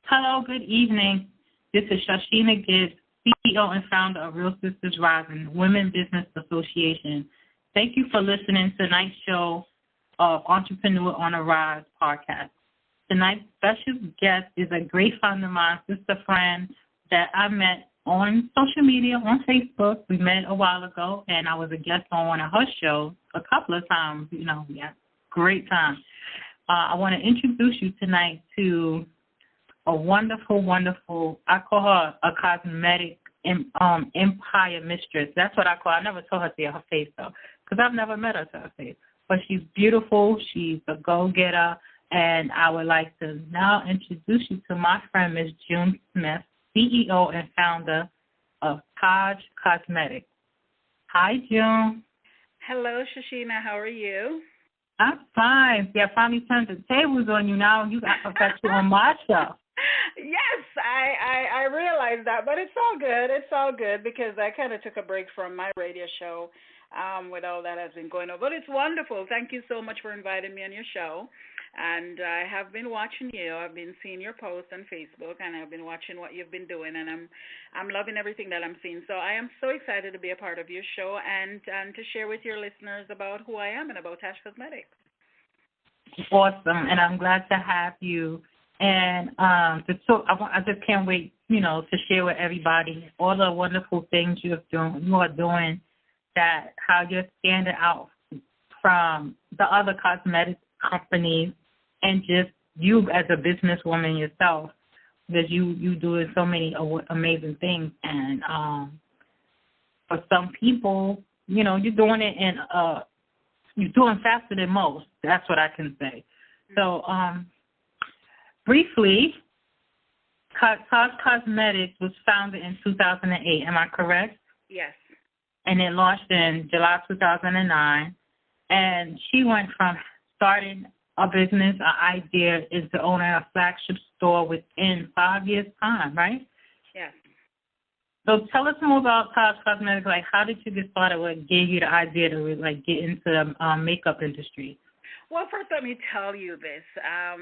Hello, good evening. This is Shashina Gibbs, CEO and founder of Real Sisters Rising Women Business Association. Thank you for listening to tonight's show of Entrepreneur on a Rise podcast. Tonight's special guest is a great friend of mine, sister friend that I met on social media, on Facebook. We met a while ago, and I was a guest on one of her shows a couple of times. We had great time. I want to introduce you tonight to a wonderful, wonderful, I call her a cosmetic empire mistress. That's what I call her. I never told her to her face, though, because I've never met her to her face. But she's beautiful. She's a go-getter. And I would like to now introduce you to my friend, Ms. June Smith, CEO and founder of TAJJ Cosmetics. Hi, June. Hello, Shashina. How are you? I'm fine. Yeah, I finally turned the tables on you now. I've got you on my show. Yes, I realized that, but it's all good. It's all good because I kind of took a break from my radio show with all that has been going on. But it's wonderful. Thank you so much for inviting me on your show. And I have been watching you. I've been seeing your posts on Facebook, and I've been watching what you've been doing, and I'm loving everything that I'm seeing. So I am so excited to be a part of your show and to share with your listeners about who I am and about TAJJ Cosmetics. Awesome, and I'm glad to have you. And I just can't wait, to share with everybody all the wonderful things you are doing, that how you're standing out from the other cosmetic companies and just you as a businesswoman yourself, because you doing so many amazing things. And for some people, you're doing it you're doing faster than most. That's what I can say. So briefly, TAJJ Cosmetics was founded in 2008. Am I correct? Yes. And it launched in July 2009. And she went from starting a business, an idea, is to own a flagship store within 5 years' time, right? Yes. So tell us more about TAJJ Cosmetics. Like, how did you get started? What gave you the idea to get into the makeup industry? Well, first let me tell you this,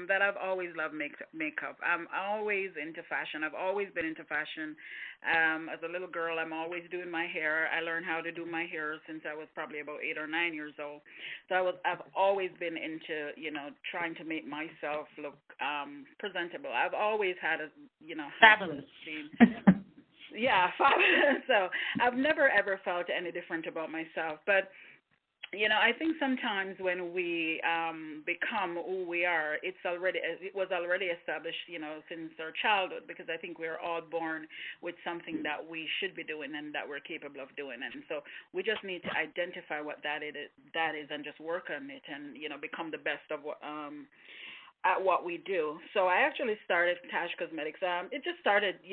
that I've always loved makeup. I'm always into fashion. I've always been into fashion. As a little girl, I'm always doing my hair. I learned how to do my hair since I was probably about 8 or 9 years old. So I've always been into, trying to make myself look presentable. I've always had fabulous. Yeah, fabulous. So I've never, ever felt any different about myself. But I think sometimes when we become who we are, it was already established, since our childhood, because I think we're all born with something that we should be doing and that we're capable of doing. And so we just need to identify what that is and just work on it and, become the best of at what we do. So I actually started TAJJ Cosmetics. It just started,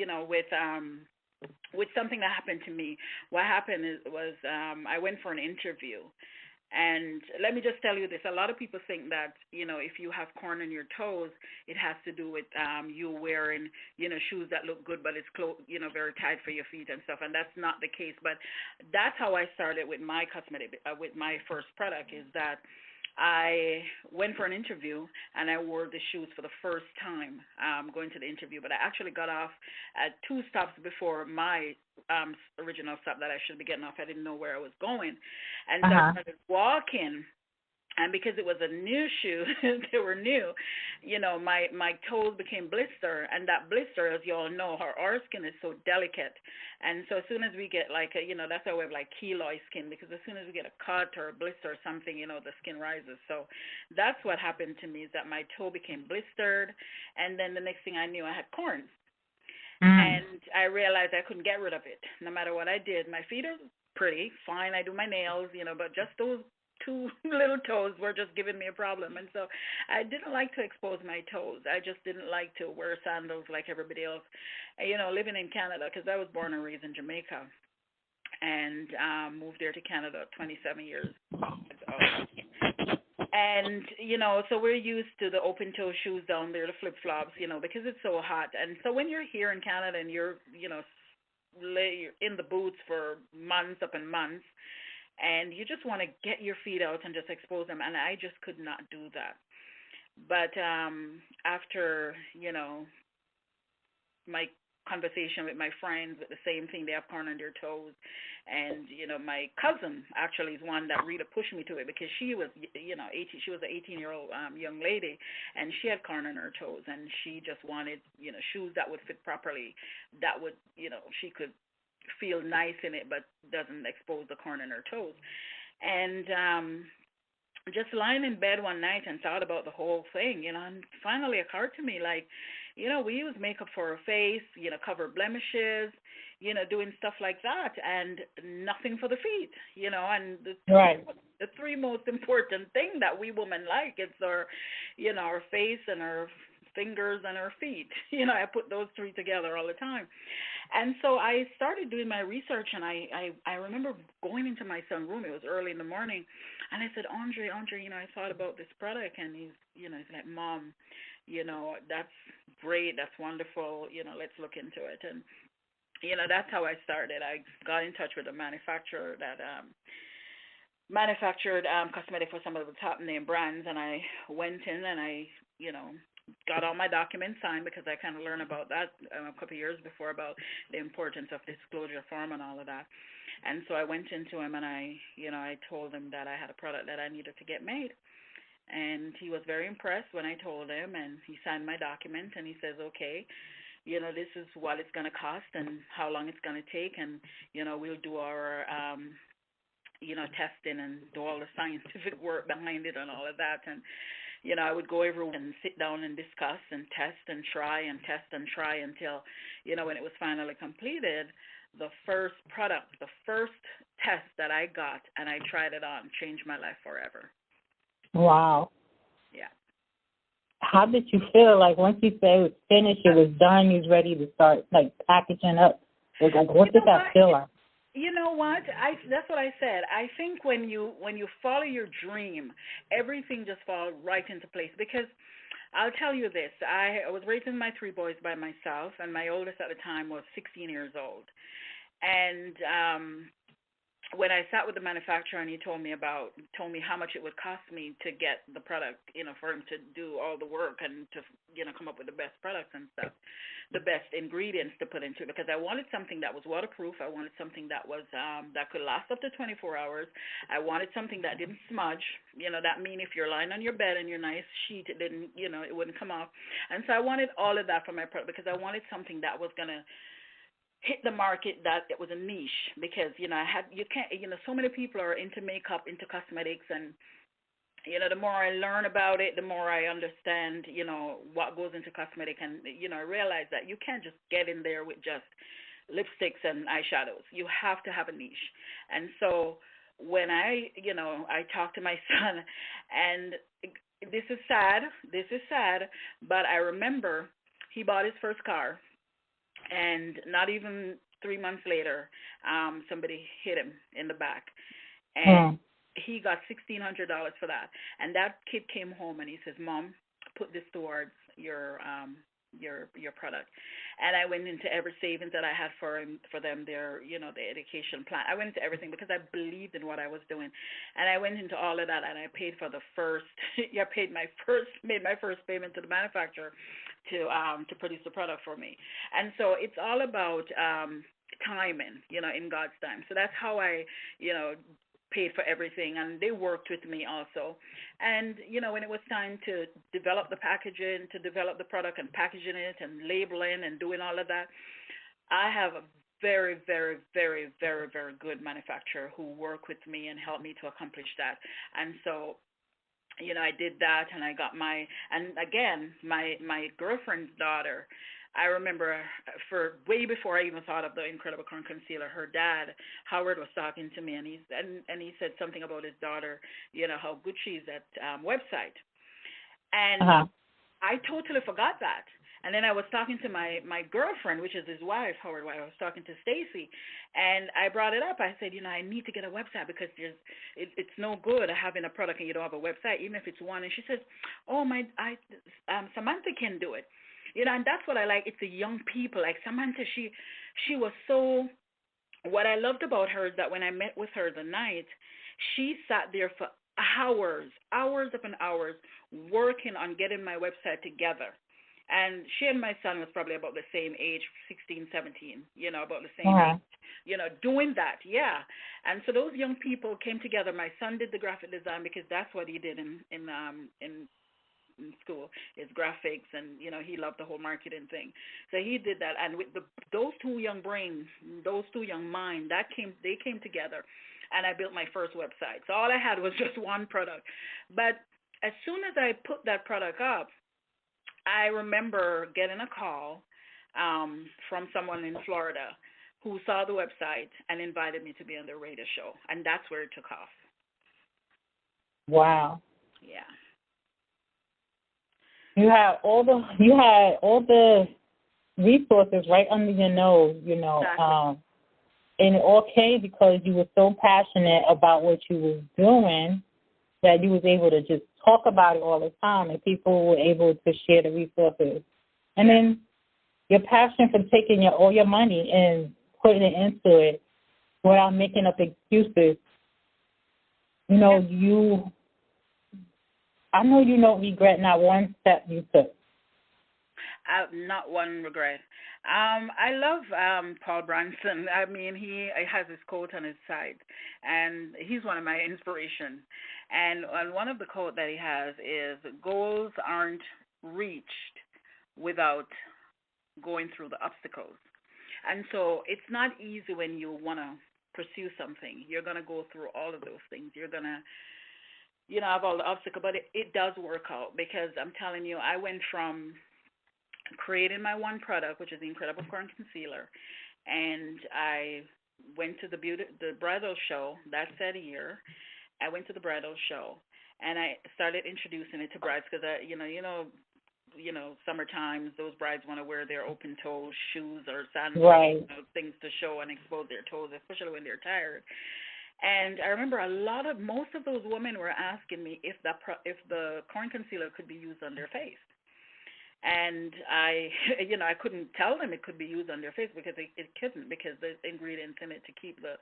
with something that happened to me. What happened was I went for an interview. And let me just tell you this. A lot of people think that, if you have corn on your toes, it has to do with you wearing, shoes that look good, but it's, very tight for your feet and stuff. And that's not the case. But that's how I started with my cosmetic, with my first product, is that I went for an interview, and I wore the shoes for the first time going to the interview. But I actually got off at 2 stops before my original stop that I should be getting off. I didn't know where I was going. And so I started walking. And because it was a new shoe, they were new, my toes became blister. And that blister, as you all know, our skin is so delicate. And so as soon as we get that's why we have keloid skin, because as soon as we get a cut or a blister or something, the skin rises. So that's what happened to me, is that my toe became blistered. And then the next thing I knew, I had corns. And I realized I couldn't get rid of it. No matter what I did, my feet are pretty, fine. I do my nails, but just those 2 little toes were just giving me a problem. And so I didn't like to expose my toes. I just didn't like to wear sandals like everybody else. Living in Canada, because I was born and raised in Jamaica and moved there to Canada 27 years ago. And, so we're used to the open-toe shoes down there, the flip-flops, because it's so hot. And so when you're here in Canada and you're in the boots for months upon months, and you just want to get your feet out and just expose them, and I just could not do that. But after, my conversation with my friends with the same thing. They have corn on their toes. And, my cousin actually is one that really pushed me to it because she was, 18, she was an 18-year-old young lady, and she had corn on her toes, and she just wanted, shoes that would fit properly, that would, she could feel nice in it but doesn't expose the corn on her toes. And just lying in bed one night and thought about the whole thing, and finally occurred to me, like, we use makeup for our face, cover blemishes, doing stuff like that, and nothing for the feet, and the three most important thing that we women like is our, our face and our fingers and our feet. I put those three together all the time. And so I started doing my research, and I remember going into my son's room. It was early in the morning, and I said, Andre, I thought about this product, and he's like, Mom, that's great, that's wonderful, let's look into it. And, that's how I started. I got in touch with a manufacturer that manufactured cosmetic for some of the top name brands, and I went in and I, got all my documents signed because I kind of learned about that a couple of years before about the importance of disclosure form and all of that. And so I went into him and I told him that I had a product that I needed to get made. And he was very impressed when I told him, and he signed my document, and he says, okay, this is what it's going to cost and how long it's going to take, and, we'll do our, testing and do all the scientific work behind it and all of that. And, I would go every week and sit down and discuss and test and try and test and try until, when it was finally completed, the first product, the first test that I got and I tried it on changed my life forever. Wow. Yeah. How did you feel? Like once you said it was finished, it was done, you was ready to start like packaging up? Like what did that feel like? You know what? That's what I said. I think when you follow your dream, everything just falls right into place. Because I'll tell you this, I was raising my three boys by myself, and my oldest at the time was 16 years old. And when I sat with the manufacturer and he told me how much it would cost me to get the product, for him to do all the work and to, come up with the best products and stuff, the best ingredients to put into it, because I wanted something that was waterproof. I wanted something that was that could last up to 24 hours. I wanted something that didn't smudge. That mean if you're lying on your bed and your nice sheet, it didn't, it wouldn't come off. And so I wanted all of that for my product because I wanted something that was gonna hit the market, that it was a niche, because so many people are into makeup, into cosmetics, and the more I learn about it, the more I understand what goes into cosmetic, and I realize that you can't just get in there with just lipsticks and eyeshadows. You have to have a niche. And so when I talk to my son, and this is sad, but I remember he bought his first car. And not even 3 months later, somebody hit him in the back, and he got $1,600 for that. And that kid came home and he says, Mom, put this towards your product. And I went into every savings that I had for them, their the education plan. I went into everything because I believed in what I was doing, and I went into all of that, and I paid for the first. made my first payment to the manufacturer to produce the product for me. And so it's all about timing, in God's time. So that's how I, paid for everything, and they worked with me also. And, when it was time to develop the packaging, to develop the product and packaging it and labeling and doing all of that, I have a very, very, very, very, very good manufacturer who worked with me and helped me to accomplish that. And so I did that, and I got my girlfriend's daughter. I remember for way before I even thought of the Incredible Corn Concealer, her dad, Howard, was talking to me, and he said something about his daughter, how good she is at website. And I totally forgot that. And then I was talking to my girlfriend, which is his wife, Howard. I was talking to Stacy, and I brought it up. I said, I need to get a website because it's no good having a product and you don't have a website, even if it's one. And she says, Samantha can do it. And that's what I like. It's the young people. Like Samantha, she was so, what I loved about her is that when I met with her the night, she sat there for hours upon hours working on getting my website together. And she and my son was probably about the same age, 16, 17, about the same age, doing that, yeah. And so those young people came together. My son did the graphic design because that's what he did in school, is graphics, and he loved the whole marketing thing. So he did that, and with those two young brains, those two young minds, they came together, and I built my first website. So all I had was just one product, but as soon as I put that product up, I remember getting a call from someone in Florida who saw the website and invited me to be on their radio show, and that's where it took off. Wow. Yeah. You had all the resources right under your nose, Exactly. and it all came because you were so passionate about what you was doing that you was able to just talk about it all the time, and people were able to share the resources. And then your passion for taking all your money and putting it into it without making up excuses. I know you don't regret not one step you took. Not one regret. I love Paul Branson. I mean, he has this quote on his site, and he's one of my inspirations. And one of the quote that he has is, "Goals aren't reached without going through the obstacles." And so it's not easy when you want to pursue something. You're going to go through all of those things. You're going to have all the obstacles, but it does work out, because I'm telling you, I went from creating my one product, which is the Incredible Corn Concealer, and I went to the bridal show that said year. I went to the bridal show, and I started introducing it to brides, because summertime, those brides want to wear their open-toe shoes or sandals, right, things to show and expose their toes, especially when they're tired. And I remember most of those women were asking me if the corn concealer could be used on their face. And I couldn't tell them it could be used on their face, because it couldn't, because the ingredients in it to keep the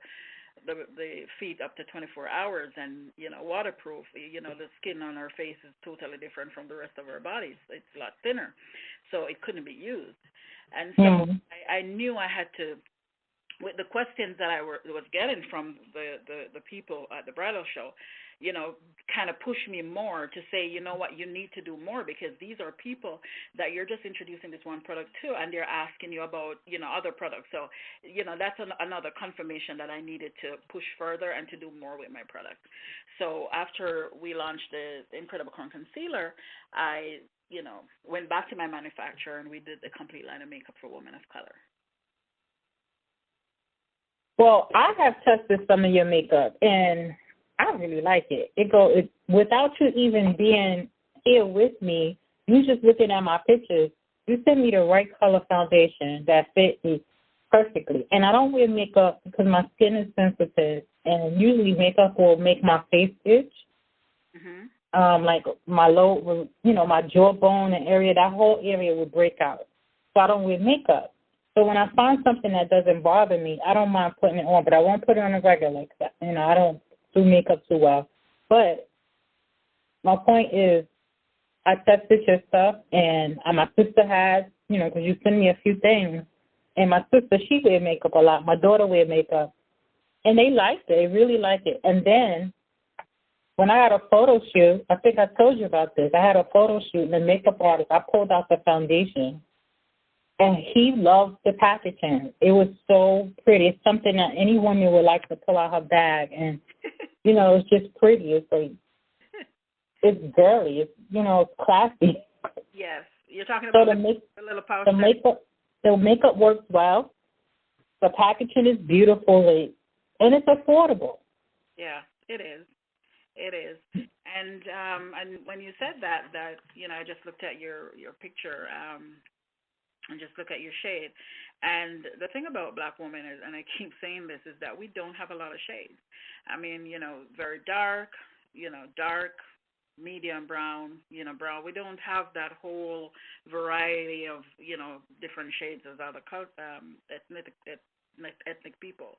feet up to 24 hours and, waterproof. The skin on our face is totally different from the rest of our bodies. It's a lot thinner. So it couldn't be used. And so I knew I had to, with the questions that I was getting from the people at the bridal show, kind of pushed me more to say, what, you need to do more, because these are people that you're just introducing this one product to, and they're asking you about, other products. So, that's another confirmation that I needed to push further and to do more with my product. So after we launched the Incredible Corn Concealer, I, went back to my manufacturer, and we did the complete line of makeup for women of color. Well, I have tested some of your makeup, and I really like it. It without you even being here with me, you just looking at my pictures, you sent me the right color foundation that fit me perfectly. And I don't wear makeup because my skin is sensitive, and usually makeup will make my face itch. Like my my jawbone and area, that whole area would break out. So I don't wear makeup. So when I find something that doesn't bother me, I don't mind putting it on, but I won't put it on a regular like that. I don't do makeup too well. But my point is, I tested your stuff, and my sister has, because you send me a few things, and my sister, she wear makeup a lot. My daughter wear makeup, and they liked it. They really liked it. And then when I had a photo shoot, I think I told you about this. I had a photo shoot, and the makeup artist, I pulled out the foundation, and he loved the packaging. It was so pretty. It's something that any woman would like to pull out her bag, and it's just pretty. It's girly. It's classy. Yes, you're talking about the little pouch. The makeup works well. The packaging is beautiful, and it's affordable. Yeah, it is. It is. And when you said that I just looked at your picture. And just look at your shade. And the thing about black women is, and I keep saying this, is that we don't have a lot of shades. I mean, very dark, dark, medium brown, brown. We don't have that whole variety of, different shades as other ethnic people.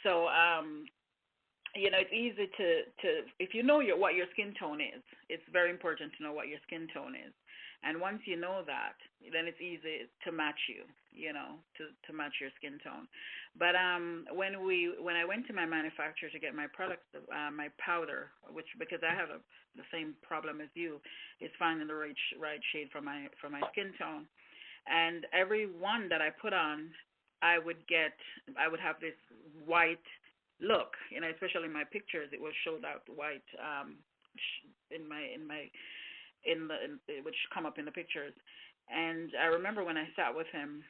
So, it's easy to if you know what your skin tone is, it's very important to know what your skin tone is. And once you know that, then it's easy to match you, to match your skin tone. But when I went to my manufacturer to get my products, my powder, which because I have the same problem as you, is finding the right shade for my skin tone. And every one that I put on, I would have this white look, especially in my pictures, it will show that white which come up in the pictures. And I remember when I sat with him,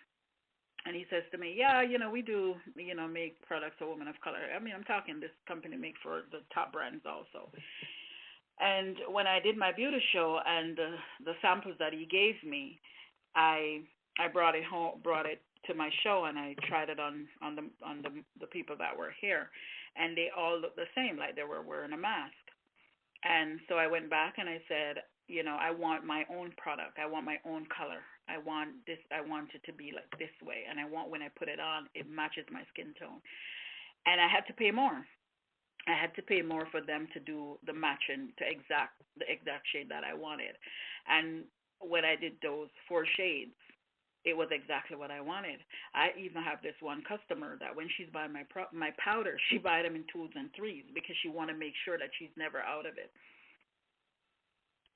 and he says to me, yeah, we do, make products for women of color. I mean, I'm talking this company make for the top brands also. And when I did my beauty show and the samples that he gave me, I brought it to my show, and I tried it on the people that were here, and they all looked the same, like they were wearing a mask. And so I went back and I said, I want my own product. I want my own color. I want this. I want it to be like this way, and I want when I put it on, it matches my skin tone. And I had to pay more. I had to pay more for them to do the matching to the exact shade that I wanted. And when I did those 4 shades, it was exactly what I wanted. I even have this one customer that when she's buying my powder, she buys them in 2s and 3s because she want to make sure that she's never out of it.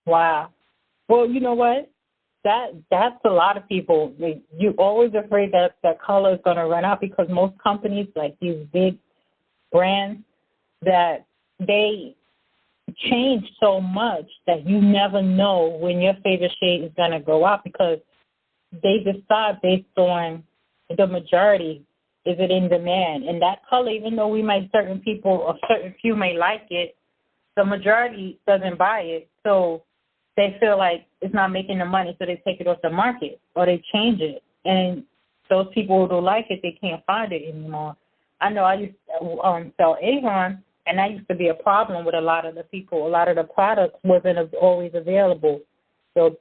Wow. Well, you know what? That's a lot of people. You're always afraid that color is going to run out because most companies, like these big brands, that they change so much that you never know when your favorite shade is going to go out because they decide based on the majority, is it in demand? And that color, even though certain people or certain few may like it, the majority doesn't buy it. So they feel like it's not making the money, so they take it off the market or they change it. And those people who don't like it, they can't find it anymore. I know I used to sell Avon, and that used to be a problem with a lot of the people. A lot of the products wasn't always available. So,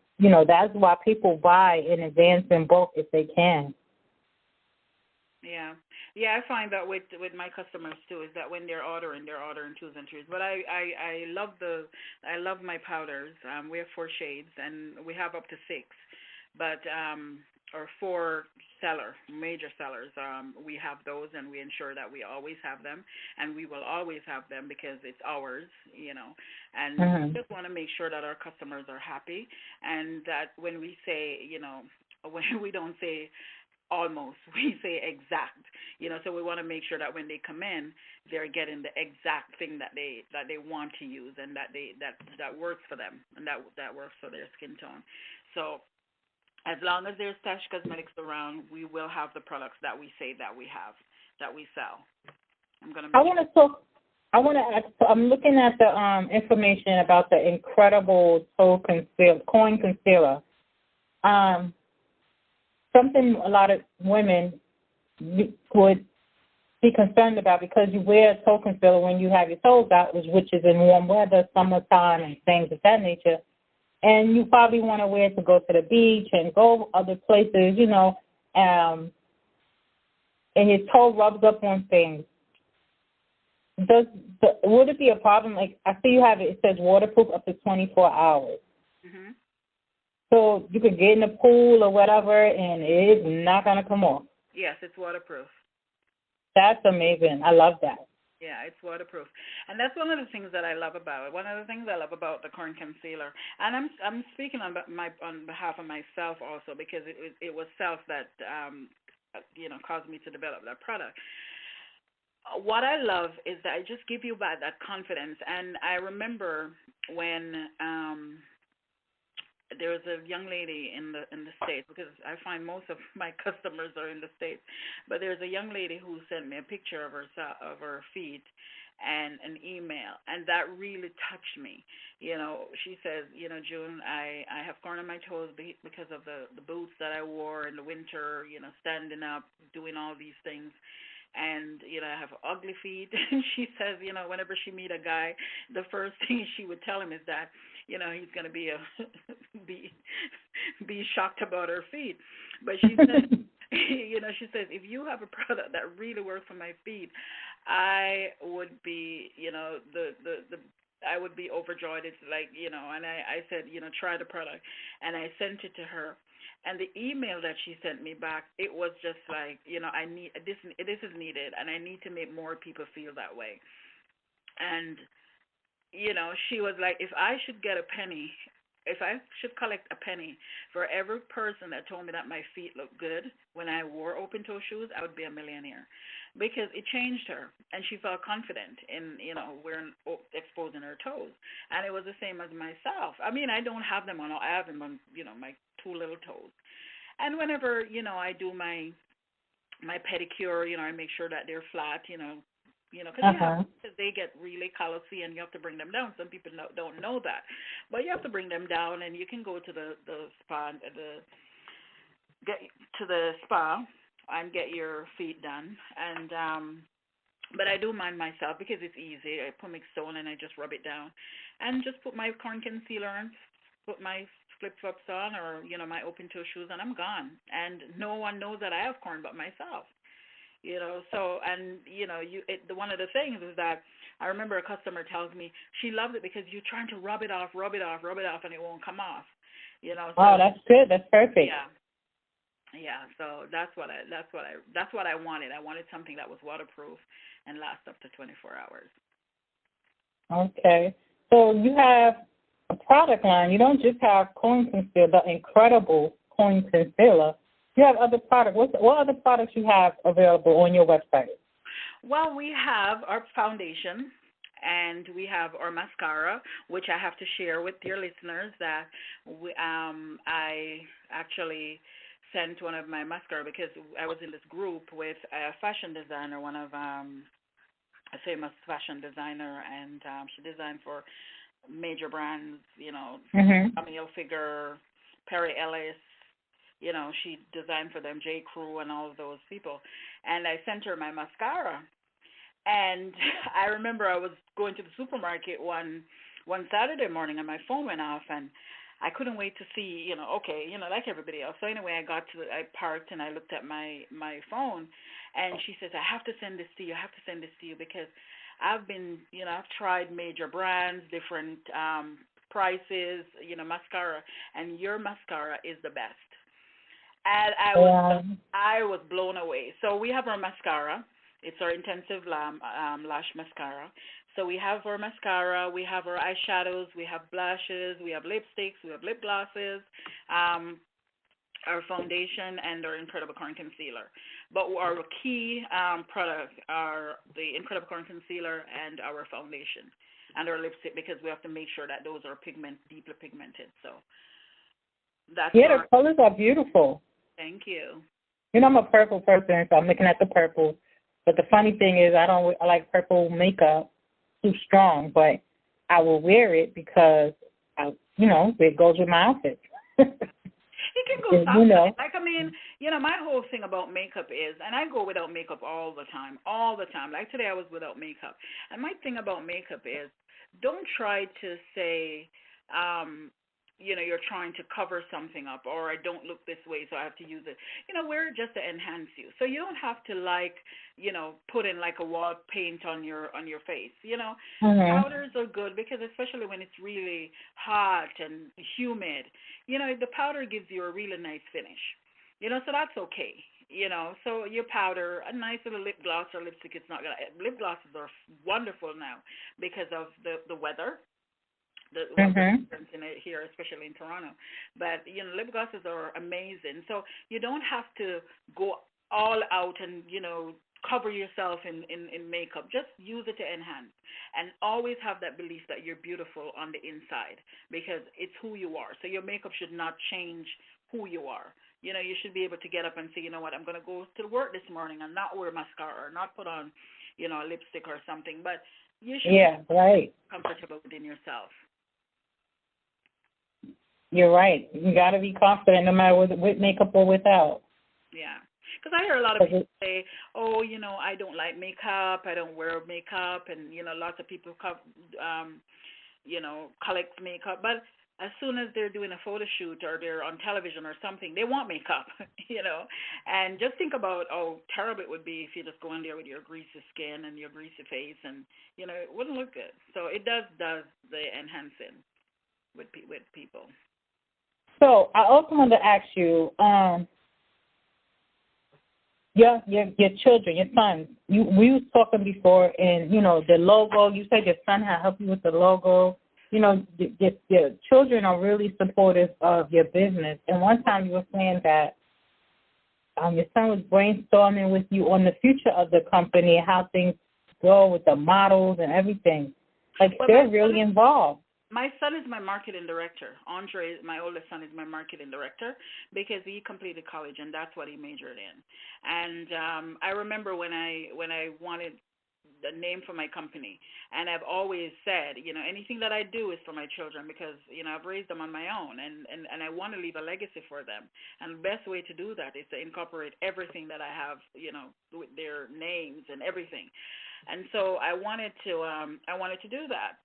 that's why people buy in advance in bulk if they can. Yeah. Yeah, I find that with my customers too, is that when they're ordering 2s and 3s. But I love my powders. We have 4 shades, and we have up to 6, but or 4 major sellers. We have those, and we ensure that we always have them, and we will always have them because it's ours, And we just want to make sure that our customers are happy, and that when we say, when we don't say almost, we say exact, so we want to make sure that when they come in, they're getting the exact thing that they want to use, and that works for them, and that works for their skin tone. So as long as there's TAJJ Cosmetics around, we will have the products that we say that we have, that we sell. I want to ask, I'm looking at the information about the incredible coin concealer. Something a lot of women would be concerned about because you wear a toe concealer when you have your toes out, which is in warm weather, summertime, and things of that nature. And you probably want to wear it to go to the beach and go other places, and your toe rubs up on things. Would it be a problem? Like, I see you have it. It says waterproof up to 24 hours. Mm-hmm. So you could get in the pool or whatever, and it is not going to come off. Yes, it's waterproof. That's amazing. I love that. Yeah, it's waterproof, and that's one of the things that I love about it. One of the things I love about the corn concealer, and I'm speaking on behalf of myself also, because it was self that caused me to develop that product. What I love is that I just give you back that confidence, and I remember when there was a young lady in the States, because I find most of my customers are in the States, but there's a young lady who sent me a picture of her feet and an email, and that really touched me. She says, June, I have corn on my toes because of the boots that I wore in the winter, standing up, doing all these things. And, I have ugly feet. And she says, whenever she meet a guy, the first thing she would tell him is that, he's going to be shocked about her feet. But she said, she says, if you have a product that really works for my feet, I would be, I would be overjoyed. It's like, and I said, try the product. And I sent it to her. And the email that she sent me back, it was just like, I need this is needed, and I need to make more people feel that way. And she was like, if I should get a penny, if I should collect a penny for every person that told me that my feet looked good when I wore open toe shoes, I would be a millionaire, because it changed her, and she felt confident in wearing exposing her toes. And it was the same as myself. I mean, I don't have them on. I have them on my two little toes. And whenever I do my pedicure, I make sure that they're flat, because they get really callousy, and you have to bring them down. Some people don't know that, but you have to bring them down, and you can go to the spa, and get your feet done. And but I do mine myself because it's easy. I put mixed stone and I just rub it down, and just put my corn concealer on, put my flip flops on, or my open toe shoes, and I'm gone. And no one knows that I have corn but myself. So, and one of the things is that I remember a customer tells me she loves it because you're trying to rub it off, and it won't come off. Wow, that's good. That's perfect. Yeah. So that's what I wanted. I wanted something that was waterproof and last up to 24 hours. Okay. So you have a product line. You don't just have coin concealer, the incredible coin concealer. You have other products. What other products you have available on your website? Well, we have our foundation, and we have our mascara, which I have to share with your listeners that I actually sent one of my mascara because I was in this group with a fashion designer, one of a famous fashion designer, and she designed for major brands, Tommy Hilfiger, Perry Ellis. She designed for them, J. Crew and all of those people. And I sent her my mascara. And I remember I was going to the supermarket one Saturday morning, and my phone went off, and I couldn't wait to see, like everybody else. So anyway, I parked, and I looked at my phone, and she says, I have to send this to you because I've been, I've tried major brands, different prices, mascara, and your mascara is the best. And I was blown away. So we have our mascara. It's our intensive lash mascara. So we have our mascara, we have our eyeshadows, we have blushes, we have lipsticks, we have lip glosses, our foundation, and our Incredible Corn Concealer. But our key products are the Incredible Corn Concealer and our foundation and our lipstick, because we have to make sure that those are deeply pigmented. So that's the colors are beautiful. Thank you. I'm a purple person, so I'm looking at the purple. But the funny thing is, I like purple makeup too strong, but I will wear it because it goes with my outfit. It can go soft. Like, I mean, my whole thing about makeup is, and I go without makeup all the time. Like today I was without makeup. And my thing about makeup is, don't try to say, you're trying to cover something up, or I don't look this way, so I have to use it. Wear it just to enhance you. So you don't have to put in like a wall paint on your face. Powders are good because especially when it's really hot and humid, the powder gives you a really nice finish. So that's okay. So your powder, a nice little lip gloss or lipstick, lip glosses are wonderful now because of the weather. The difference in it here, especially in Toronto. But, lip glosses are amazing. So you don't have to go all out and, cover yourself in makeup. Just use it to enhance. And always have that belief that you're beautiful on the inside, because it's who you are. So your makeup should not change who you are. You should be able to get up and say, I'm going to go to work this morning and not wear mascara or not put on, a lipstick or something. But you should be comfortable within yourself. You're right. You got to be confident no matter with makeup or without. Yeah. Because I hear a lot of people say, I don't like makeup, I don't wear makeup, and, lots of people, collect makeup. But as soon as they're doing a photo shoot or they're on television or something, they want makeup, you know. And just think about how terrible it would be if you just go in there with your greasy skin and your greasy face, and you know, it wouldn't look good. So it does the enhancing with people. So I also wanted to ask you, your children, your sons. We was talking before, and you know the logo. You said your son had helped you with the logo. You know, your children are really supportive of your business. And one time you were saying that your son was brainstorming with you on the future of the company, how things go with the models and everything. Like, well, they're really involved. My son is my marketing director. Andre, my oldest son, is my marketing director because he completed college and that's what he majored in. And I remember when I wanted the name for my company, and I've always said, you know, anything that I do is for my children because, you know, I've raised them on my own, and I want to leave a legacy for them. And the best way to do that is to incorporate everything that I have, you know, with their names and everything. And so I wanted to do that.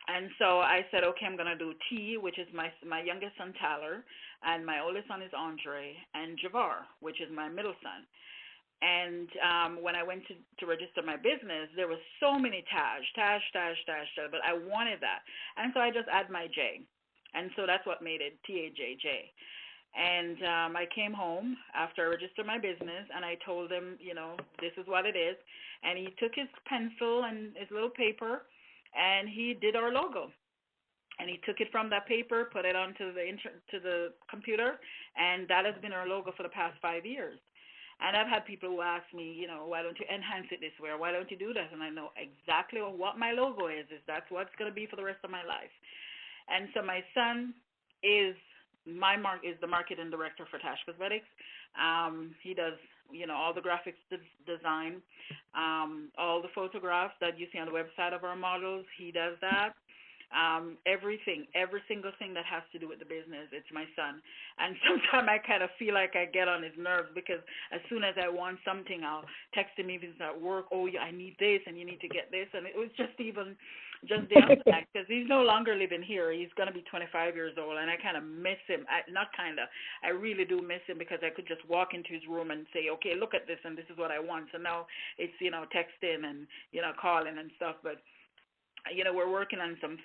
And so I said, okay, I'm going to do T, which is my youngest son, Tyler, and my oldest son is Andre, and Javar, which is my middle son. And when I went to register my business, there was so many TAJJ, but I wanted that. And so I just add my J. And so that's what made it TAJJ. And I came home after I registered my business, and I told him, you know, this is what it is. And he took his pencil and his little paper, and he did our logo. And he took it from that paper, put it onto the computer, and that has been our logo for the past 5 years. And I've had people who ask me, you know, why don't you enhance it this way, or why don't you do that? And I know exactly what my logo is that's what it's going to be for the rest of my life. And so my son is the marketing director for TAJJ Cosmetics. He does, you know, all the graphics design, all the photographs that you see on the website of our models. He does that. Everything, every single thing that has to do with the business, it's my son. And sometimes I kind of feel like I get on his nerves because as soon as I want something, I'll text him even at work, oh, yeah, I need this and you need to get this. And it was just the other night because he's no longer living here. He's going to be 25 years old, and I kind of miss him. I really do miss him because I could just walk into his room and say, okay, look at this, and this is what I want. So now it's, you know, texting and, you know, calling and stuff. But you know, we're working on some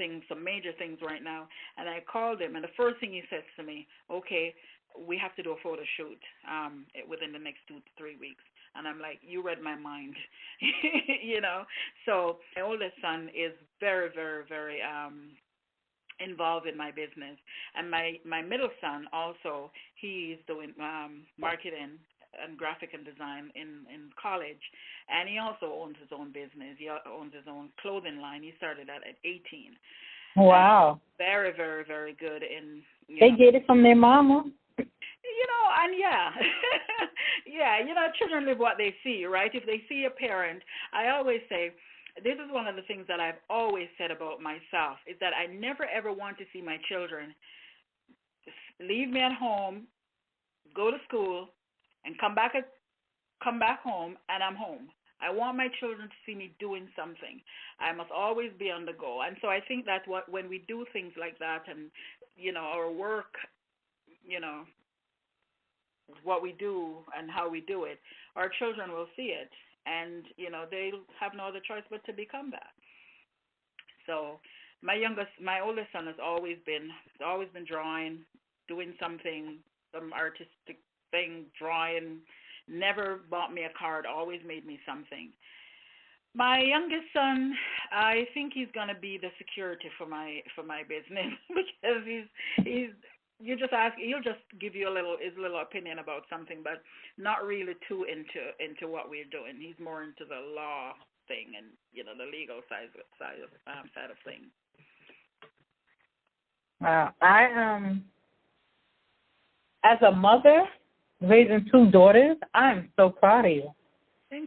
major things right now. And I called him, and the first thing he says to me, okay, we have to do a photo shoot within the next 2 to 3 weeks. And I'm like, you read my mind, you know. So my oldest son is very, very, very involved in my business. And my middle son also, he's doing marketing and graphic and design in college, and he also owns his own business. He owns his own clothing line. He started that at 18. Wow. And very, very, very good in. They get it from their mama. You know, and yeah, yeah. You know, children live what they see, right? If they see a parent, I always say, this is one of the things that I've always said about myself is that I never ever want to see my children leave me at home, go to school, and come back home, and I'm home. I want my children to see me doing something. I must always be on the go. And so I think that when we do things like that, and, you know, our work, you know, what we do and how we do it, our children will see it. And, you know, they'll have no other choice but to become that. So my oldest son has always been drawing, doing something, some artistic thing, drawing, never bought me a card, always made me something. My youngest son, I think he's going to be the security for my business because he'll just give you his little opinion about something, but not really too into what we're doing. He's more into the law thing and, you know, the legal side of things. Wow. As a mother raising 2 daughters, I'm so proud of you.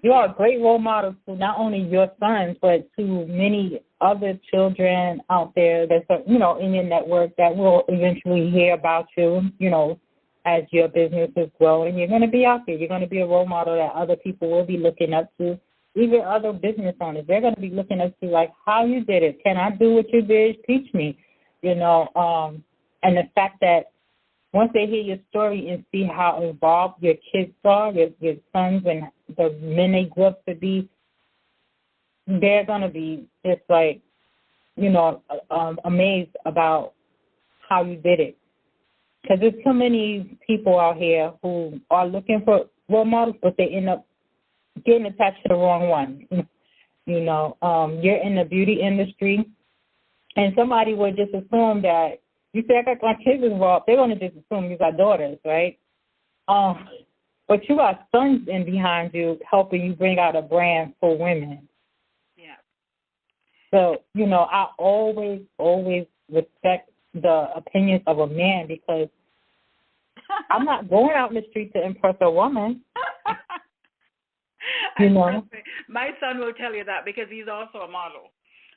You are a great role model to not only your sons, but to many other children out there that's, you know, in your network that will eventually hear about you, you know, as your business is growing. You're going to be out there. You're going to be a role model that other people will be looking up to, even other business owners. They're going to be looking up to, like, how you did it. Can I do what you did? Teach me. you know, and the fact that once they hear your story and see how involved your kids are, your sons and the men they grew up to be, they're going to be just like, you know, amazed about how you did it. Because there's so many people out here who are looking for role models, but they end up getting attached to the wrong one. You know, you're in the beauty industry, and somebody would just assume that you say, I got my kids involved, they're going to just assume you got daughters, right? But you got sons in behind you helping you bring out a brand for women. Yeah. So, you know, I always respect the opinions of a man because I'm not going out in the street to impress a woman. You know? My son will tell you that because he's also a model.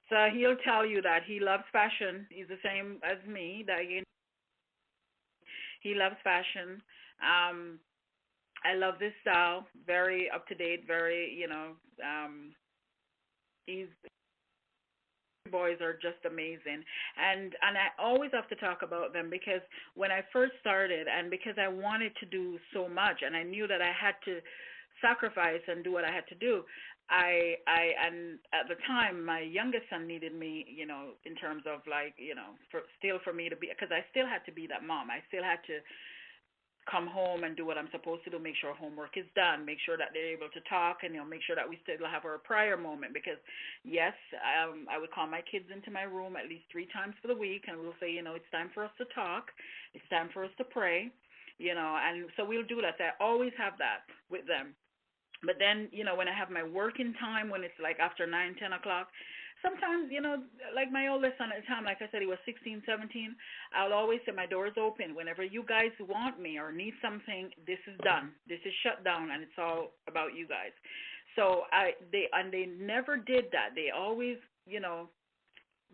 So he'll tell you that he loves fashion. He's the same as me. That he loves fashion. I love this style. Very up to date. Very, you know. He's boys are just amazing, and I always have to talk about them because when I first started, and because I wanted to do so much, and I knew that I had to sacrifice and do what I had to do. And at the time, my youngest son needed me, you know, in terms of like, you know, for me to be, because I still had to be that mom. I still had to come home and do what I'm supposed to do, make sure homework is done, make sure that they're able to talk, and, you know, make sure that we still have our prayer moment. Because, yes, I would call my kids into my room at least 3 times for the week, and we'll say, you know, it's time for us to talk, it's time for us to pray, you know, and so we'll do that. So I always have that with them. But then, you know, when I have my working time, when it's like after 9, 10 o'clock, sometimes, you know, like my oldest son at the time, like I said, he was 16, 17, I'll always say my door is open. Whenever you guys want me or need something, this is done. This is shut down, and it's all about you guys. So they never did that. They always, you know,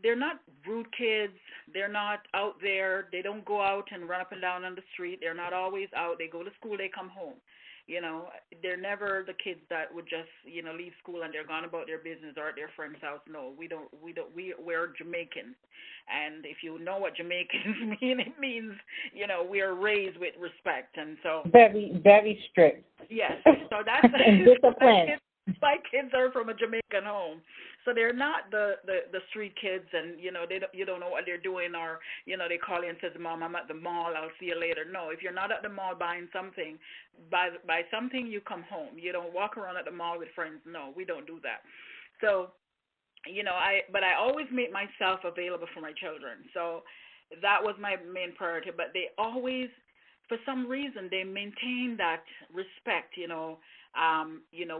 they're not rude kids. They're not out there. They don't go out and run up and down on the street. They're not always out. They go to school, they come home. You know, they're never the kids that would just, you know, leave school and they're gone about their business or at their friend's house. No, we're Jamaican. And if you know what Jamaicans mean, it means, you know, we are raised with respect. And so very, very strict. Yes. So that's and disciplined. My kids are from a Jamaican home, so they're not the street kids, and you know you don't know what they're doing, or you know they call you and says, "Mom, I'm at the mall. I'll see you later." No, if you're not at the mall buying something, buy something, you come home. You don't walk around at the mall with friends. No, we don't do that. So, you know, I always make myself available for my children. So that was my main priority. But they always, for some reason, they maintain that respect. You know,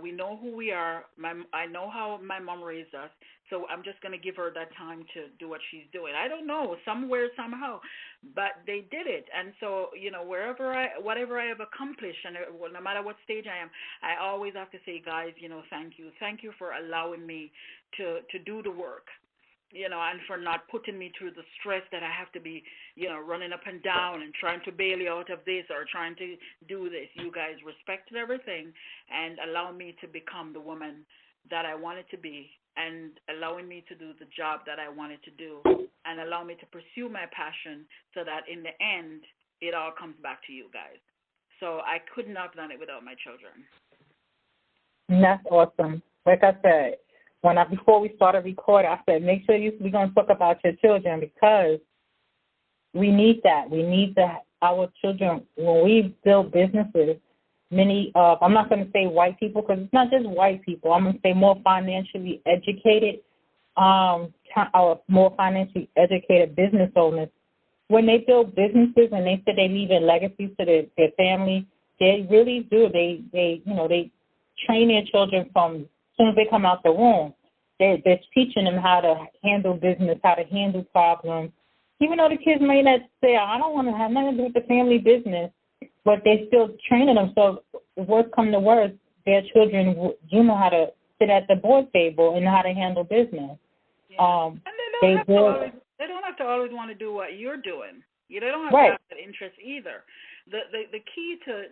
we know who we are. I know how my mom raised us, so I'm just going to give her that time to do what she's doing. I don't know, somewhere, somehow, but they did it. And so, you know, whatever I have accomplished, and no matter what stage I am, I always have to say, guys, you know, thank you for allowing me to do the work. You know, and for not putting me through the stress that I have to be, you know, running up and down and trying to bail you out of this or trying to do this. You guys respected everything and allowed me to become the woman that I wanted to be, and allowing me to do the job that I wanted to do, and allow me to pursue my passion so that in the end, it all comes back to you guys. So I could not have done it without my children. That's awesome. Like I said, before we started recording, I said, make sure we're going to talk about your children, because we need that. We need our children, when we build businesses, I'm not going to say white people, because it's not just white people. I'm going to say more financially educated, more financially educated business owners. When they build businesses and they say they leave a legacy to their family, they really do. They train their children from as soon as they come out the womb. They're teaching them how to handle business, how to handle problems. Even though the kids may not say, I don't want to have nothing to do with the family business, but they're still training them. So if worst come to worst, their children do know how to sit at the board table and know how to handle business. Yeah. And they don't have to always want to do what you're doing. They don't have to have that interest either. the key to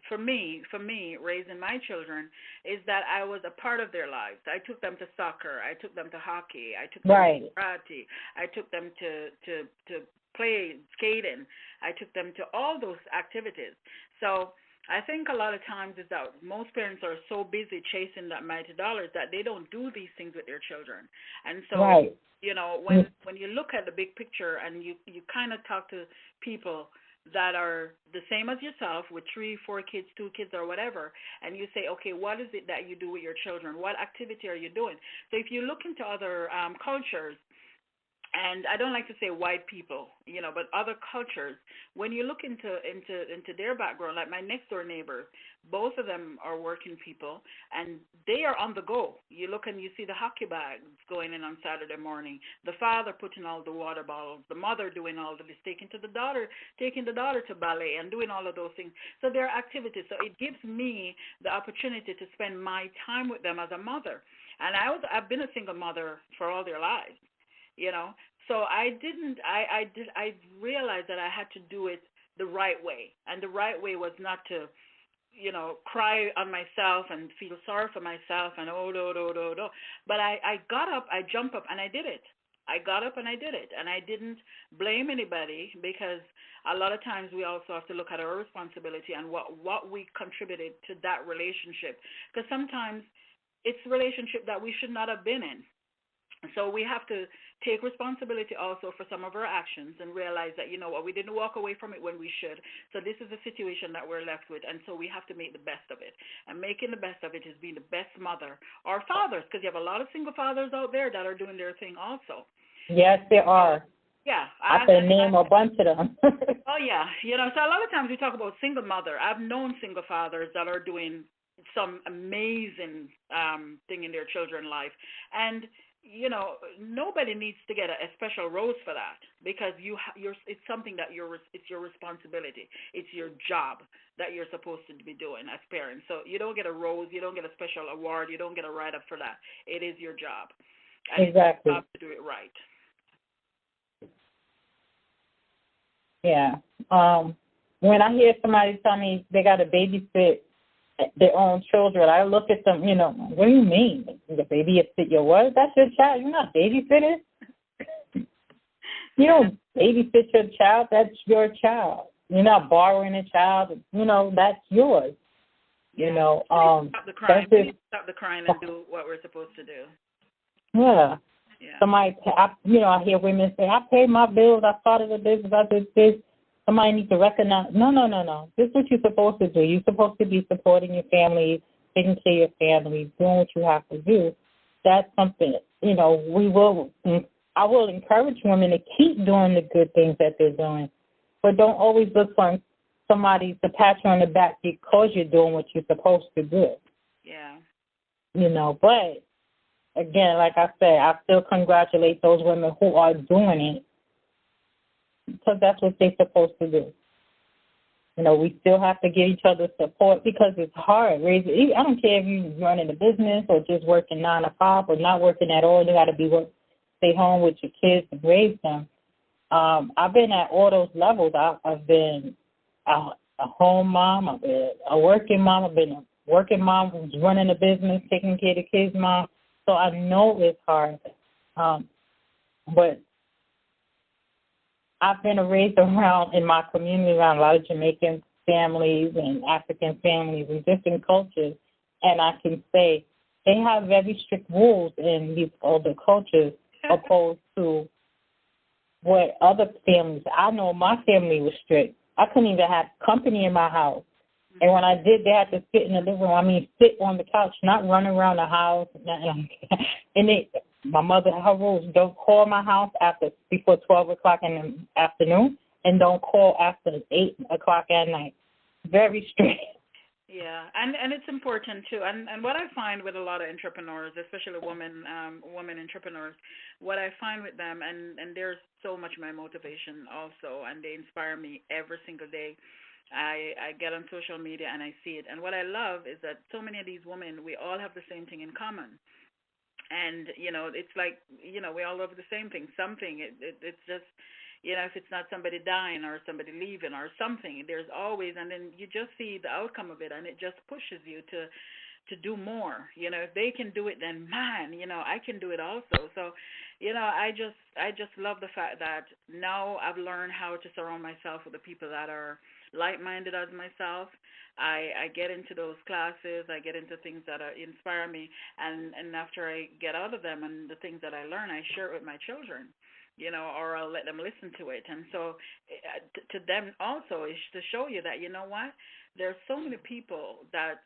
for me raising my children is that I was a part of their lives. I took them to soccer, I took them to hockey, I took them to karate, I took them to play skating, I took them to all those activities. So I think a lot of times is that most parents are so busy chasing that mighty dollars that they don't do these things with their children. And so, you know, when you look at the big picture and you kind of talk to people that are the same as yourself with 3, 4 kids, 2 kids or whatever, and you say, okay, what is it that you do with your children? What activity are you doing? So if you look into other cultures, and I don't like to say white people, you know, but other cultures, when you look into their background, like my next door neighbors, both of them are working people, and they are on the go. You look and you see the hockey bags going in on Saturday morning, the father putting all the water bottles, the mother doing all of this, taking the daughter to ballet and doing all of those things. So there are activities. So it gives me the opportunity to spend my time with them as a mother. And I've been a single mother for all their lives. You know, so I realized that I had to do it the right way, and the right way was not to, you know, cry on myself and feel sorry for myself and but I got up, I jumped up, and I did it. I got up and I did it, and I didn't blame anybody, because a lot of times we also have to look at our responsibility and what we contributed to that relationship, because sometimes it's a relationship that we should not have been in. So we have to take responsibility also for some of our actions and realize that, you know what, we didn't walk away from it when we should. So this is a situation that we're left with, and so we have to make the best of it. And making the best of it is being the best mother or fathers, because you have a lot of single fathers out there that are doing their thing also. Yes, there are. Yeah. I can name a bunch of them. Oh, yeah. You know, so a lot of times we talk about single mother. I've known single fathers that are doing some amazing thing in their children's life. And you know, nobody needs to get a special rose for that, because it's something that it's your responsibility. It's your job that you're supposed to be doing as parents. So you don't get a rose, you don't get a special award, you don't get a write-up for that. It is your job. And exactly. It's your job to do it right. Yeah. When I hear somebody tell me they got to babysit their own children, I look at them, you know, what do you mean? The babysit your what? That's your child. You're not babysitting. You don't babysit your child. That's your child. You're not borrowing a child. You know, that's yours. You know, stop the crying. Stop the crying and do what we're supposed to do. Yeah. Somebody, I hear women say, I pay my bills. I started a business. I did this. Somebody needs to recognize, no. This is what you're supposed to do. You're supposed to be supporting your family, taking care of your family, doing what you have to do. That's something, you know, I will encourage women to keep doing the good things that they're doing, but don't always look for somebody to pat you on the back because you're doing what you're supposed to do. Yeah. You know, but, again, like I said, I still congratulate those women who are doing it, because that's what they're supposed to do. You know, we still have to give each other support, because it's hard. I don't care if you're running a business or just working 9 to 5 or not working at all. You got to stay home with your kids and raise them. I've been at all those levels. I've been a home mom. I've been a working mom. I've been a working mom who's running a business, taking care of the kids' mom. So I know it's hard. But I've been raised around in my community around a lot of Jamaican families and African families and different cultures, and I can say they have very strict rules in these older cultures opposed to what other families. I know my family was strict. I couldn't even have company in my house. And when I did, they had to sit in the living room. Sit on the couch, not run around the house. And my mother, her rules, don't call my house before 12 o'clock in the afternoon, and don't call after 8 o'clock at night. Very strict. Yeah, and it's important too. And what I find with a lot of entrepreneurs, especially women entrepreneurs, what I find with them, and there's so much my motivation also, and they inspire me every single day. I get on social media and I see it. And what I love is that so many of these women, we all have the same thing in common. And, you know, it's like, you know, we all love the same thing, something. It's just, You know, if it's not somebody dying or somebody leaving or something, there's always, and then you just see the outcome of it, and it just pushes you to do more. You know, if they can do it, then man, you know, I can do it also. So, you know, I just love the fact that now I've learned how to surround myself with the people that are like-minded as myself. I get into those classes, I get into things that inspire me, and after I get out of them and the things that I learn, I share it with my children, you know, or I'll let them listen to it. And so to them also is to show you that, you know what, there are so many people that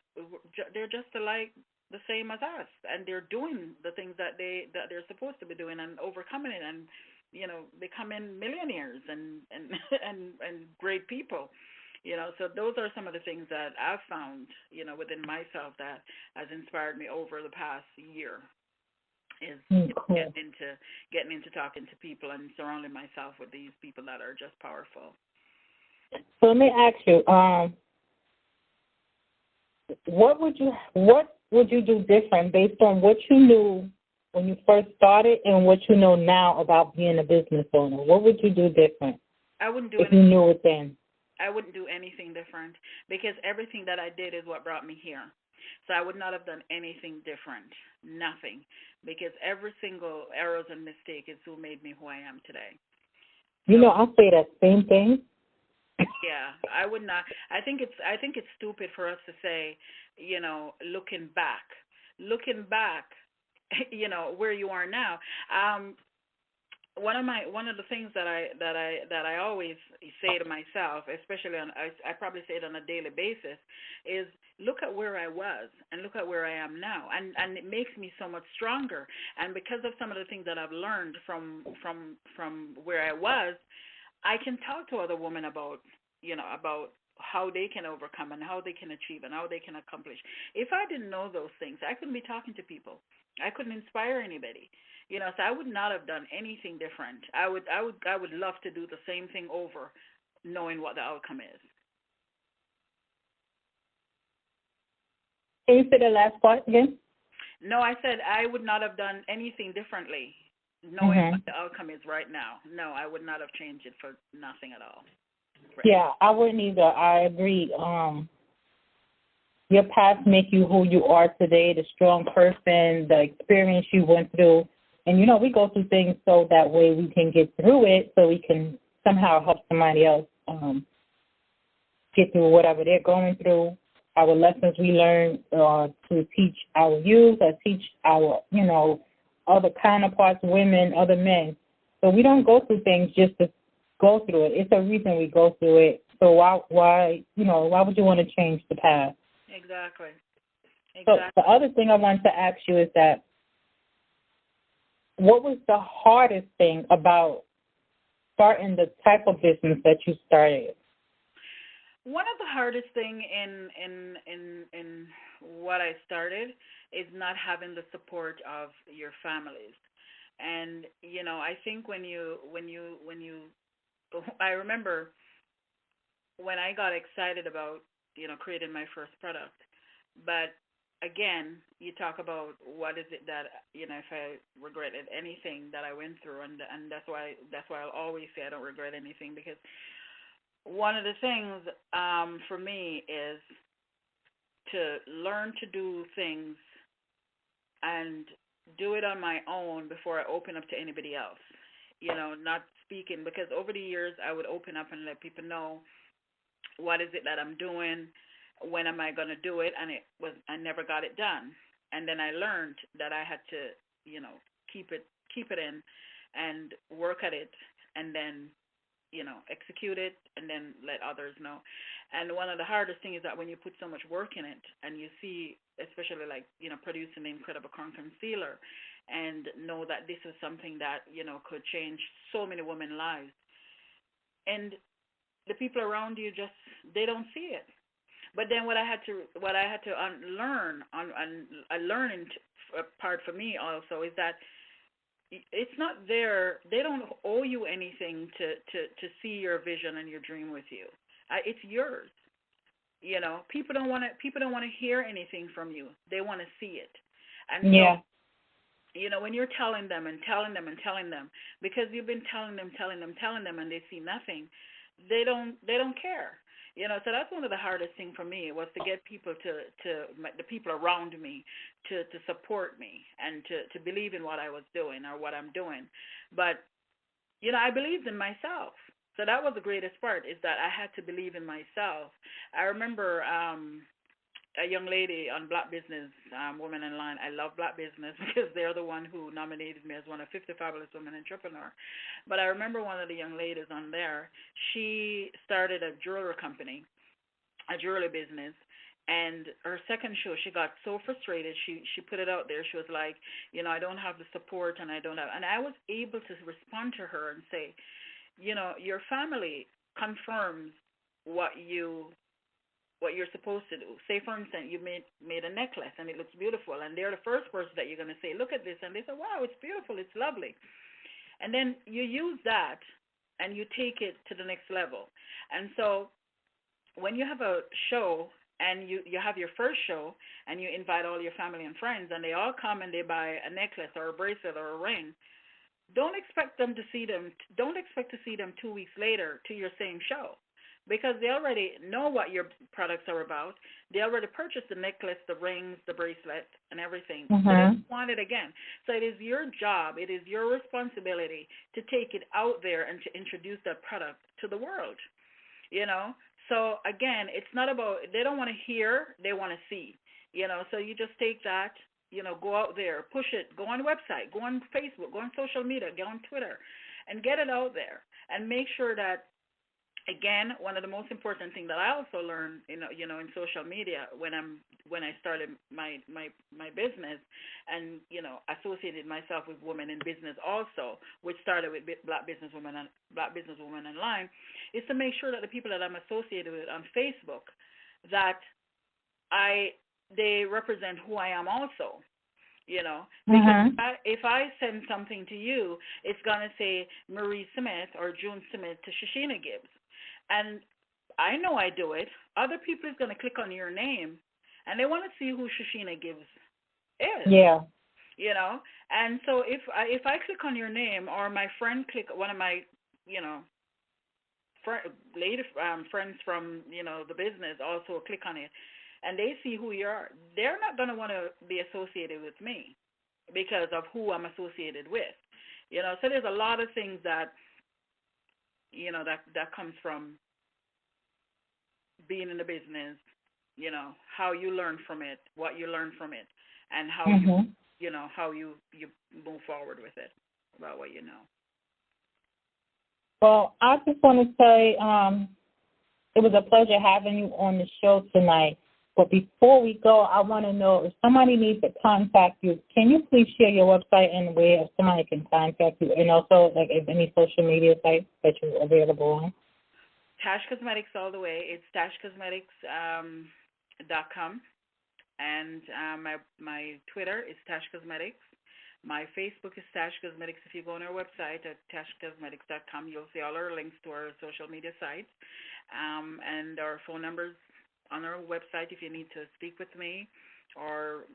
they're just alike, the same as us, and they're doing the things that they're supposed to be doing and overcoming it, and you know, becoming millionaires and great people. You know, so those are some of the things that I've found, you know, within myself that has inspired me over the past year, is cool. getting into talking to people and surrounding myself with these people that are just powerful. So let me ask you, what would you do different based on what you knew when you first started and what you know now about being a business owner? What would you do different? I wouldn't do if you knew it then. I wouldn't do anything different, because everything that I did is what brought me here. So I would not have done anything different, nothing, because every single errors and mistake is who made me who I am today. You know, I say that same thing. Yeah, I would not. I think it's stupid for us to say, you know, looking back, you know, where you are now. One of the things that I always say to myself, especially I probably say it on a daily basis, is look at where I was and look at where I am now, and it makes me so much stronger. And because of some of the things that I've learned from where I was, I can talk to other women about, you know, about how they can overcome and how they can achieve and how they can accomplish. If I didn't know those things, I couldn't be talking to people. I couldn't inspire anybody. You know, so I would not have done anything different. I would love to do the same thing over, knowing what the outcome is. Can you say the last part again? No, I said I would not have done anything differently, knowing what the outcome is right now. No, I would not have changed it for nothing at all. Right. Yeah, I wouldn't either. I agree. Your past make you who you are today, the strong person, the experience you went through. And, you know, we go through things so that way we can get through it, so we can somehow help somebody else get through whatever they're going through. Our lessons we learn to teach our youth or teach our, you know, other counterparts, women, other men. So we don't go through things just to go through it. It's a reason we go through it. So why would you want to change the past? Exactly. So the other thing I wanted to ask you is that, what was the hardest thing about starting the type of business that you started? One of the hardest thing in what I started is not having the support of your families. And you know, I think when you I remember when I got excited about, you know, creating my first product, but again, you talk about what is it that, you know, if I regretted anything that I went through, and that's why I'll always say I don't regret anything, because one of the things for me is to learn to do things and do it on my own before I open up to anybody else. You know, not speaking, because over the years I would open up and let people know what is it that I'm doing, when am I going to do it, and I never got it done. And then I learned that I had to, you know, keep it in and work at it, and then, you know, execute it, and then let others know. And one of the hardest things is that when you put so much work in it, and you see, especially like, you know, producing the Incredible Corn Concealer, and know that this is something that, you know, could change so many women's lives, and the people around you just, they don't see it. But then what I had to unlearn, a learning part for me also, is that it's not there. They don't owe you anything to see your vision and your dream with you. It's yours. You know, people don't want to hear anything from you. They want to see it. And yeah. when you're telling them and telling them and telling them, because you've been telling them, and they see nothing, they don't care. So that's one of the hardest things for me, was to get people the people around me to support me and to believe in what I was doing or what I'm doing. But, I believed in myself. So that was the greatest part, is that I had to believe in myself. I remember a young lady on Black Business, Women in Line. I love Black Business because they're the one who nominated me as one of 50 Fabulous Women Entrepreneur. But I remember one of the young ladies on there, she started a jewelry company, a jewelry business, and her second show, she got so frustrated. She put it out there. She was like, I don't have the support, and I was able to respond to her and say, your family confirms what you're supposed to do. Say, for instance, you made a necklace and it looks beautiful, and they're the first person that you're going to say, look at this, and they say, wow, it's beautiful, it's lovely. And then you use that and you take it to the next level. And so when you have a show and you have your first show and you invite all your family and friends and they all come and they buy a necklace or a bracelet or a ring, don't expect to see them 2 weeks later to your same show, because they already know what your products are about. They already purchased the necklace, the rings, the bracelet, and everything. So they want it again. So it is your job, it is your responsibility to take it out there and to introduce that product to the world. So again, it's not about, they don't want to hear, they want to see. So you just take that, go out there, push it, go on the website, go on Facebook, go on social media, go on Twitter, and get it out there. And make sure that, again, one of the most important things that I also learned, in social media when I started my business, and associated myself with women in business also, which started with Black Businesswomen Online, is to make sure that the people that I'm associated with on Facebook, that they represent who I am also. Because if I send something to you, it's gonna say Marie Smith or June Smith to Shashina Gibbs. And I know I do it. Other people is going to click on your name, and they want to see who Shashina Gibbs is. Yeah. And so if I click on your name, or my friend one of my, friends from, the business also click on it, and they see who you are, they're not going to want to be associated with me because of who I'm associated with. So there's a lot of things that, that comes from being in the business, how you learn from it, what you learn from it, and how how you move forward with it, about what you know. Well, I just want to say it was a pleasure having you on the show tonight. But before we go, I want to know, if somebody needs to contact you, can you please share your website and where somebody can contact you, and also if any social media sites that you're available on? TAJJ Cosmetics all the way. It's TAJJcosmetics.com, and my Twitter is TAJJ Cosmetics. My Facebook is TAJJ Cosmetics. If you go on our website at TAJJcosmetics.com, you'll see all our links to our social media sites, and our phone numbers on our website if you need to speak with me, or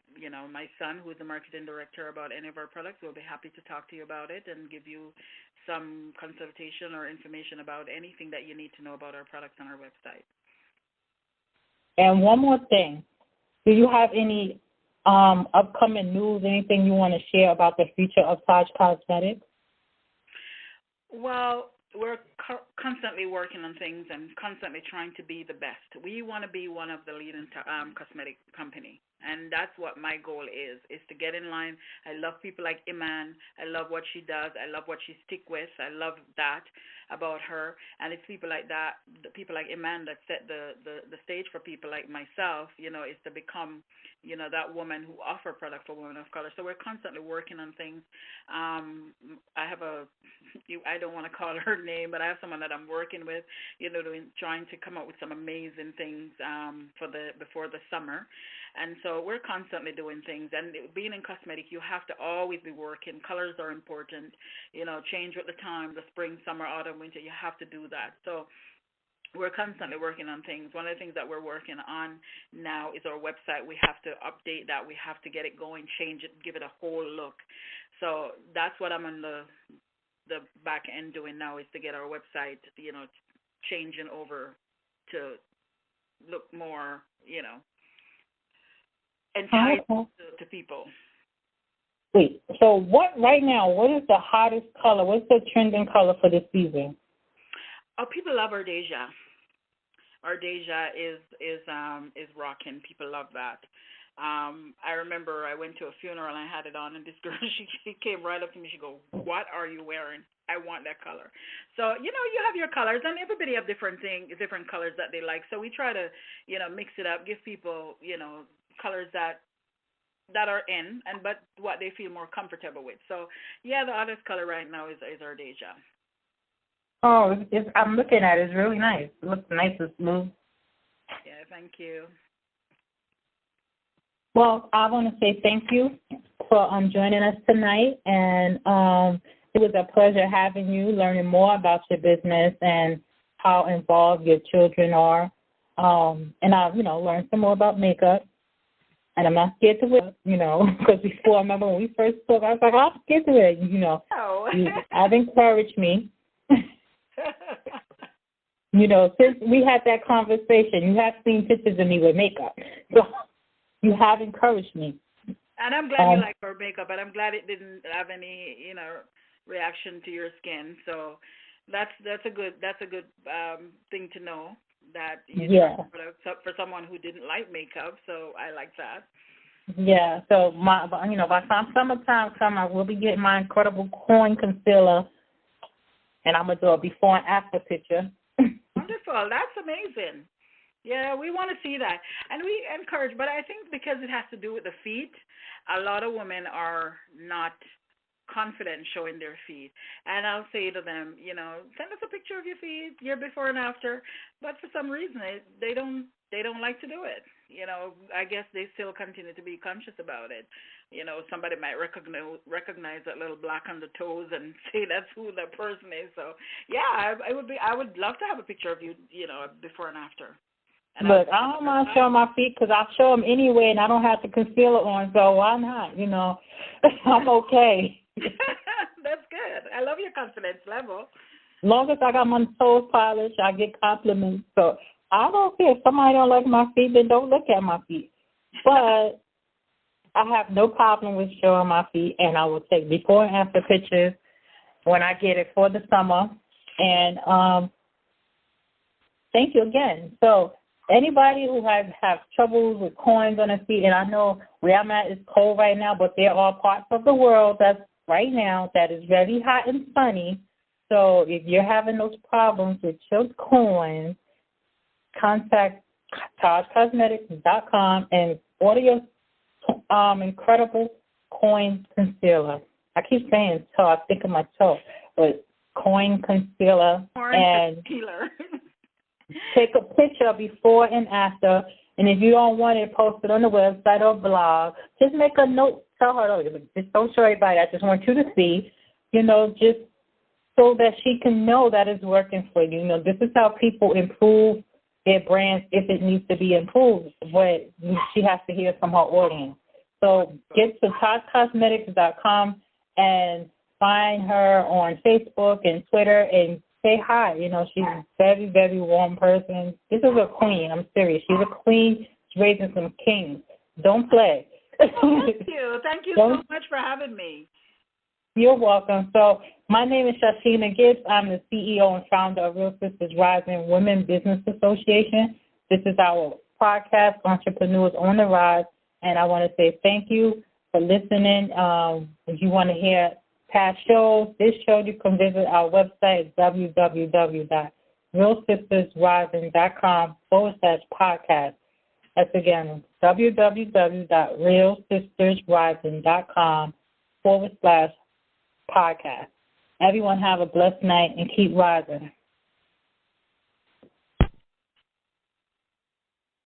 my son, who is the marketing director, about any of our products. We'll be happy to talk to you about it and give you some consultation or information about anything that you need to know about our products on our website. And one more thing, do you have any upcoming news, anything you want to share about the future of TAJJ Cosmetics? Well, we're constantly working on things and constantly trying to be the best. We want to be one of the leading cosmetic company, and that's what my goal is to get in line. I love people like Iman. I love what she does. I love what she stick with. I love that about her, and it's people like that, the people like Iman, that set the stage for people like myself, is to become, that woman who offer product for women of color. So we're constantly working on things. I have I don't want to call her name, but I have someone that I'm working with, trying to come up with some amazing things before the summer. And so we're constantly doing things. And being in cosmetic, you have to always be working. Colors are important. Change with the time, the spring, summer, autumn, winter. You have to do that. So we're constantly working on things. One of the things that we're working on now is our website. We have to update that. We have to get it going, change it, give it a whole look. So that's what I'm on the back end doing now, is to get our website, changing over to look more, enticing to people. Wait, so what is the hottest color? What's the trending color for this season? Oh, people love Ardesia. Ardesia is rocking. People love that. I remember I went to a funeral and I had it on, and this girl, she came right up to me. She goes, "What are you wearing? I want that color." So, you have your colors, and everybody have different colors that they like. So we try to, mix it up, give people, colors that are in, but what they feel more comfortable with. So, yeah, the hottest color right now is Ardesia. Oh, I'm looking at it. It's really nice. It looks nice and smooth. Yeah, thank you. Well, I want to say thank you for joining us tonight, and it was a pleasure having you, learning more about your business and how involved your children are. And I, learned some more about makeup, and I'm not scared to wear, because before, I remember when we first spoke, I was like, I'm scared to wear, Oh. I've encouraged me. Since we had that conversation, you have seen pictures of me with makeup. So you have encouraged me. And I'm glad you like our makeup, and I'm glad it didn't have any, reaction to your skin. So that's a good thing to know, that for someone who didn't like makeup. So I like that. Yeah. So by the time summertime comes, I will be getting my incredible coin concealer, and I'm gonna do a before and after picture. Wonderful. That's amazing. Yeah, we want to see that. And we encourage, but I think because it has to do with the feet, a lot of women are not confident showing their feet. And I'll say to them, send us a picture of your feet, your before and after. But for some reason, they don't like to do it. I guess they still continue to be conscious about it. Somebody might recognize that little black on the toes and say that's who that person is. So yeah, I would love to have a picture of you, before and after. And look, I don't mind showing my feet because I show them anyway, and I don't have to conceal it on. So why not? I'm okay. That's good. I love your confidence level. As long as I got my toes polished, I get compliments. So I don't care. If somebody don't like my feet, then don't look at my feet. But I have no problem with showing my feet, and I will take before and after pictures when I get it for the summer. And thank you again. So anybody who have troubles with coins on their feet, and I know where I'm at is cold right now, but there are parts of the world that's right now that is very hot and sunny. So if you're having those problems with your coins, contact TAJJCosmetics.com and order your incredible coin concealer. I keep saying toe. I think of my toe, but coin concealer. Take a picture before and after, and if you don't want it posted on the website or blog, just make a note. Tell her, just don't show everybody. I just want you to see, just so that she can know that it's working for you. This is how people improve their brands if it needs to be improved, but she has to hear from her audience. So get to TAJJCosmetics.com and find her on Facebook and Twitter and say hi. She's a very, very warm person. This is a queen. I'm serious. She's a queen. She's raising some kings. Don't play. Oh, thank you. Thank you so much for having me. You're welcome. So my name is Shashina Gibbs. I'm the CEO and founder of Real Sisters Rising Women Business Association. This is our podcast, Entrepreneurs on the Rise, and I want to say thank you for listening. If you want to hear past shows, this show, you can visit our website, www.realsistersrising.com/podcast. That's again, www.realsistersrising.com/podcast. Everyone have a blessed night and keep rising.